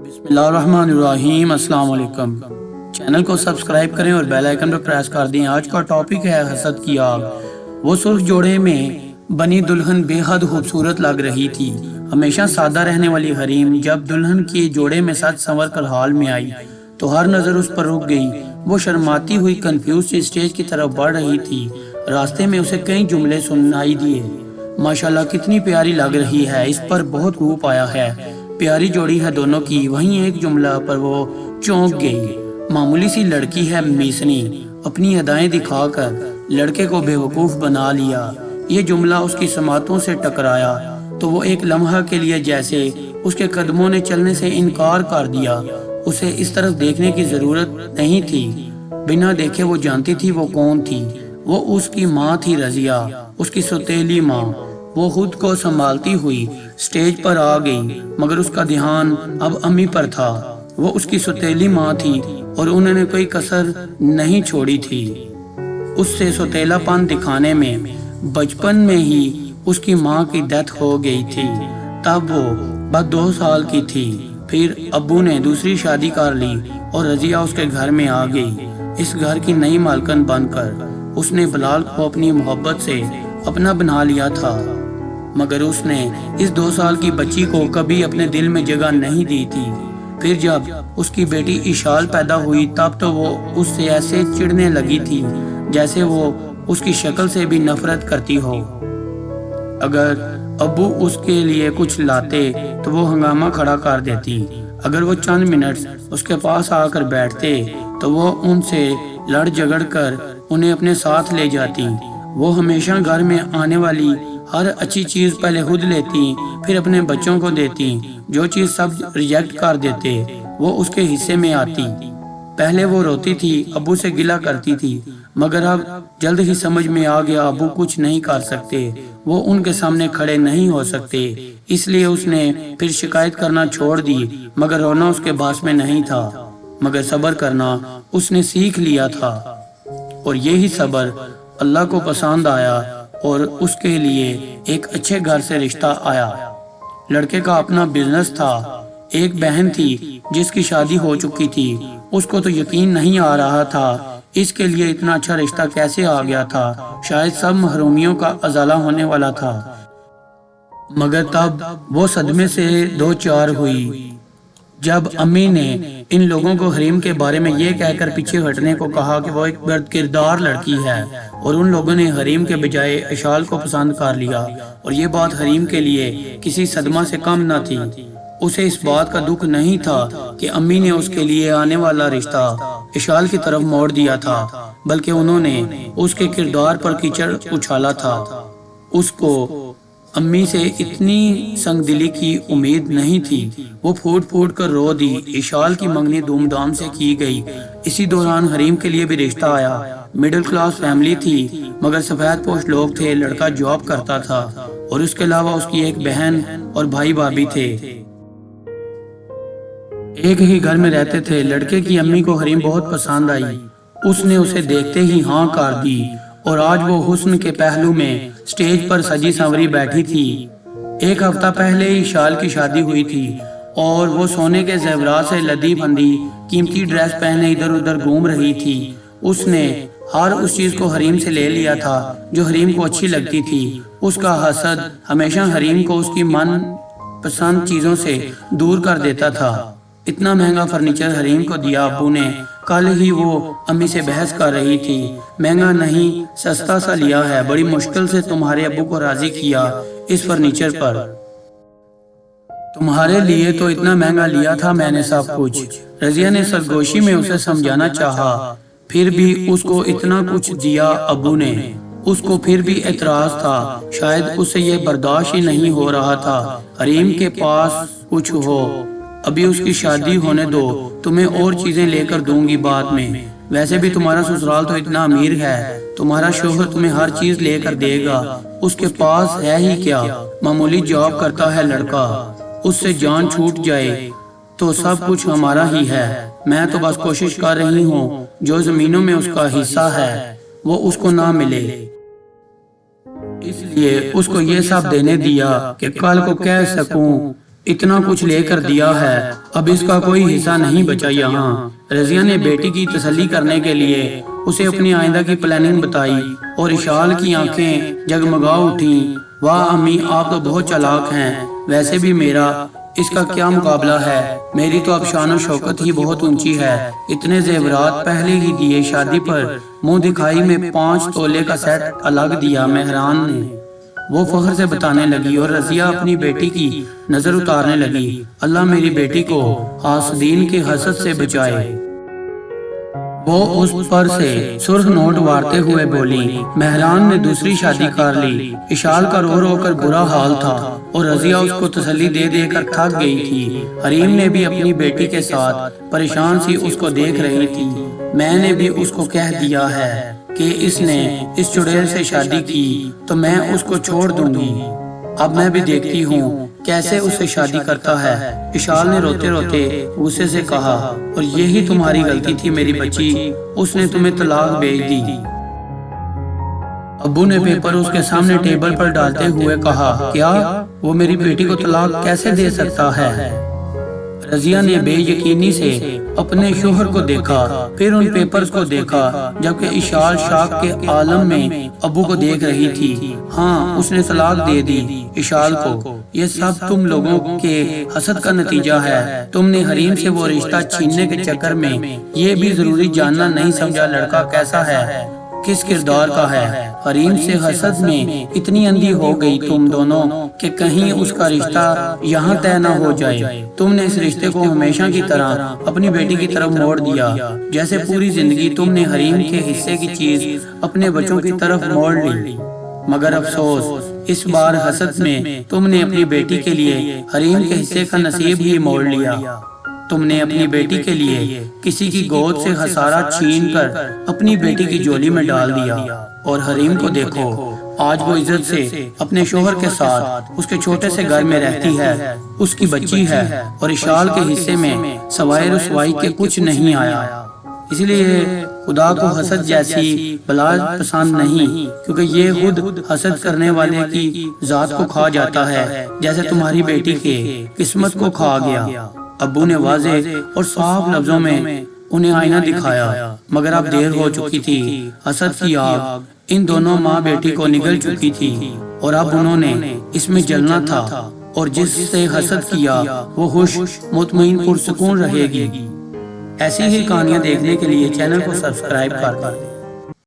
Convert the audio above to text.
बिस्मिल्लाहिर्रहमानिर्रहीम। अस्सलाम वालेकुम। चैनल को सब्सक्राइब करें और बेल आइकन पर प्रेस कर दें। आज का टॉपिक है हसद की आग। वो सुर्ख जोड़े में बनी दुल्हन बेहद खूबसूरत लग रही थी। हमेशा सादा रहने वाली हरीम जब दुल्हन के जोड़े में सज संवर कर हाल में आई तो हर नज़र उस पर रुक गई। वो शर्माती हुई कंफ्यूज से स्टेज की तरफ बढ़ रही थी। रास्ते में उसे कई जुमले सुनाई दिए। माशाल्लाह कितनी प्यारी लग रही है, इस पर बहुत रूप आया है, प्यारी जोड़ी है दोनों की। वहीं एक जुमला पर वो चौंक गई। मामूली सी लड़की है मीसनी, अपनी अदाएं दिखाकर लड़के को बेवकूफ़ बना लिया। ये जुमला उसकी समातों से टकराया तो वो एक लम्हा के लिए जैसे उसके कदमों ने चलने से इनकार कर दिया। उसे इस तरफ देखने की ज़रूरत नहीं थी, बिना देखे वो जानती थी वो कौन थी। वो उसकी माँ थी रज़िया, उसकी सौतेली माँ। वो खुद को संभालती हुई स्टेज पर आ गई, मगर उसका ध्यान अब अम्मी पर था। वो उसकी सौतेली माँ थी और उन्होंने कोई कसर नहीं छोड़ी थी उससे सौतेलापन दिखाने में। बचपन में ही उसकी माँ की डेथ हो गई थी, तब वो बस 2 साल की थी। फिर अब्बू ने दूसरी शादी कर ली और रज़िया उसके घर में आ गई। इस घर की नई मालकन बनकर उसने बिलाल को अपनी मोहब्बत से अपना बना लिया था, मगर उसने इस 2 साल की बच्ची को कभी अपने दिल में जगह नहीं दी थी। फिर जब उसकी बेटी इशाल पैदा हुई तब तो वो उससे ऐसे चिढ़ने लगी थी जैसे वो उसकी शक्ल से भी नफरत करती हो। अगर अब्बू उसके लिए कुछ लाते तो वो हंगामा खड़ा कर देती। अगर वो चंद मिनट उसके पास आकर बैठते तो वो उनसे लड़ झगड़ कर उन्हें अपने साथ ले जाती। वो हमेशा घर में आने वाली हर अच्छी चीज़ पहले खुद लेती, फिर अपने बच्चों को देती। जो चीज़ सब रिजेक्ट कर देते वो उसके हिस्से में आती। पहले वो रोती थी, अब्बू से गिला करती थी, मगर अब जल्द ही समझ में आ गया अब्बू कुछ नहीं कर सकते, वो उनके सामने खड़े नहीं हो सकते। इसलिए उसने फिर शिकायत करना छोड़ दी, मगर रोना उसके बस में नहीं था। मगर सब्र करना उसने सीख लिया था और यही सब्र अल्लाह को पसंद आया और उसके लिए एक अच्छे घर से रिश्ता आया। लड़के का अपना बिजनेस था। एक बहन थी जिसकी शादी हो चुकी थी। उसको तो यकीन नहीं आ रहा था इसके लिए इतना अच्छा रिश्ता कैसे आ गया था। शायद सब महरूमियों का अजाला होने वाला था। मगर तब वो सदमे से 2-4 हुई जब अम्मी ने इन लोगों को हरीम के बारे में ये कहकर पीछे हटने को कहा कि वो एक बदकिरदार लड़की है, और उन लोगों ने हरीम के बजाय इशाल को पसंद कर लिया। और ये बात हरीम के लिए किसी सदमा से कम न थी। उसे इस बात का दुख नहीं था कि अम्मी ने उसके लिए आने वाला रिश्ता इशाल की तरफ मोड़ दिया था, बल्कि उन्होंने उसके किरदार पर कीचड़ उछाला था। उसको अम्मी से इतनी संगदिली की उम्मीद नहीं थी। वो फूट फूट कर रो दी। इशाल की मंगनी धूमधाम से की गई। इसी दौरान हरीम के लिए भी रिश्ता आया। मिडिल क्लास फैमिली थी, मगर सफेद पोश लोग थे। लड़का जॉब करता था और उसके अलावा उसकी एक बहन और भाई भाभी थे। एक ही घर में रहते थे। लड़के की अम्मी को हरीम बहुत पसंद आई। उसने उसे देखते ही हाँ कर दी और आज वो हुस्न के पहलू में स्टेज पर सजी संवरी बैठी थी। 1 हफ्ता पहले ही इशाल की शादी हुई थी और वो सोने के जेवरात से लदी बंदी कीमती ड्रेस पहने इधर उधर घूम रही थी। उसने हर उस चीज को हरीम से ले लिया था जो हरीम को अच्छी लगती थी। उसका हसद हमेशा हरीम को उसकी मन पसंद चीजों से दूर कर देता था। इतना महंगा फर्नीचर हरीम को दिया अब्बू ने। कल ही वो अम्मी से बहस कर रही थी। महंगा नहीं, सस्ता सा लिया है। बड़ी मुश्किल से तुम्हारे अब्बू को राजी किया इस फर्नीचर पर। तुम्हारे लिए तो इतना महंगा लिया था मैंने सब कुछ। रजिया ने सरगोशी में उसे समझाना चाहा, फिर भी उसको इतना कुछ दिया अब्बू ने। उसको फिर भी एतराज था। शायद उसे ये बर्दाश्त ही नहीं हो रहा था। हरीम के पास कुछ हो, अभी उसकी शादी होने दो, तुम्हें और चीजें लेकर दूंगी बाद में। वैसे भी तुम्हारा ससुराल तो इतना अमीर है, तुम्हारा शोहर तुम्हें हर चीज लेकर देगा। उसके पास है ही क्या, मामूली जॉब करता है लड़का। उससे जान छूट जाए तो सब कुछ हमारा ही है। मैं तो बस कोशिश कर रही हूँ जो जमीनों में उसका हिस्सा है वो उसको ना मिले, इसलिए उसको ये सब देने दिया कि कल को कह सकूं इतना कुछ लेकर दिया है, अब इसका कोई हिस्सा नहीं बचा यहाँ। रजिया ने बेटी की तसल्ली करने के लिए उसे अपनी आइंदा की प्लानिंग बताई और इशाल की आंखें जगमगा उठी। वाह अम्मी, आप तो बहुत चालाक हैं, वैसे भी मेरा इसका क्या मुकाबला है, मेरी तो अब शान और शौकत ही बहुत ऊंची है। इतने जेवरात पहले ही दिए, शादी पर मुंह दिखाई में 5 तोले का सेट अलग दिया मेहरान ने। वो फख्र से बताने लगी और रजिया अपनी बेटी की नजर उतारने लगी। अल्लाह मेरी बेटी को हासदीन के हसद से बचाए। वो उस पर से सुर्ख नोट वारते हुए बोली, मेहरान ने दूसरी शादी कर ली। इशाल का रो रो कर बुरा हाल था और रजिया उसको तसल्ली दे दे कर थक गई थी। हरीम ने भी अपनी बेटी के साथ परेशान सी उसको देख रही थी। मैंने भी उसको कह दिया है कि इसने इस चुड़ैल से शादी की तो मैं उसको छोड़ दूंगी। अब मैं भी देखती हूँ कैसे उससे शादी करता है। इशाल ने रोते रोते गुस्से से कहा, और यही तुम्हारी गलती थी मेरी बच्ची, उसने तुम्हें तलाक भेज दी। अब्बू ने पेपर उसके सामने टेबल पर डालते हुए कहा, क्या वो मेरी बेटी को तलाक कैसे दे सकता है? रजिया ने बेयकीनी से अपने शोहर को देखा, फिर उन पेपर्स को देखा, जबकि इशाल शाक के आलम में अब्बू को देख रही थी। हाँ, उसने तलाक दे दी इशाल को। ये सब तुम लोगों के हसद का नतीजा है। तुमने हरीम से वो रिश्ता छीनने के चक्कर में ये भी जरूरी जानना नहीं समझा लड़का कैसा है, किस किरदार का है। हरीम से हसद में इतनी अंधी हो गई तुम दोनों कि कहीं उसका रिश्ता यहाँ तय न हो जाए। तुमने इस रिश्ते को हमेशा की तरह अपनी बेटी की तरफ मोड़ दिया, जैसे पूरी जिंदगी तुमने हरीम के हिस्से की चीज अपने बच्चों की तरफ मोड़ ली। मगर अफसोस, इस बार हसद में तुमने अपनी बेटी के लिए हरीम के हिस्से का नसीब ही मोड़ लिया। तुमने अपनी बेटी के लिए किसी की गोद से हसारा छीन कर अपनी बेटी की झोली में डाल दिया। और हरीम को देखो, आज वो इज्जत से अपने शोहर के साथ उसके छोटे से घर में रहती है, उसकी बच्ची है, और इशाल के हिस्से में सवाए रुसवाई के कुछ नहीं आया। इसलिए खुदा को हसद जैसी बला पसंद नहीं, क्योंकि ये खुद हसद करने वाले की जात को खा जाता है, जैसे तुम्हारी बेटी के किस्मत को खा गया। अब्बू ने वाज़े और साफ लफ्जों में उन्हें आईना दिखाया, मगर अब देर हो चुकी थी। हसद की आग इन दोनों माँ बेटी को निगल चुकी थी और अब उन्होंने इसमें जलना था, और जिससे हसद किया वो खुश मुतमईन पुरसुकून रहेगी। ऐसी ही कहानियाँ देखने के लिए चैनल को सब्सक्राइब कर दें।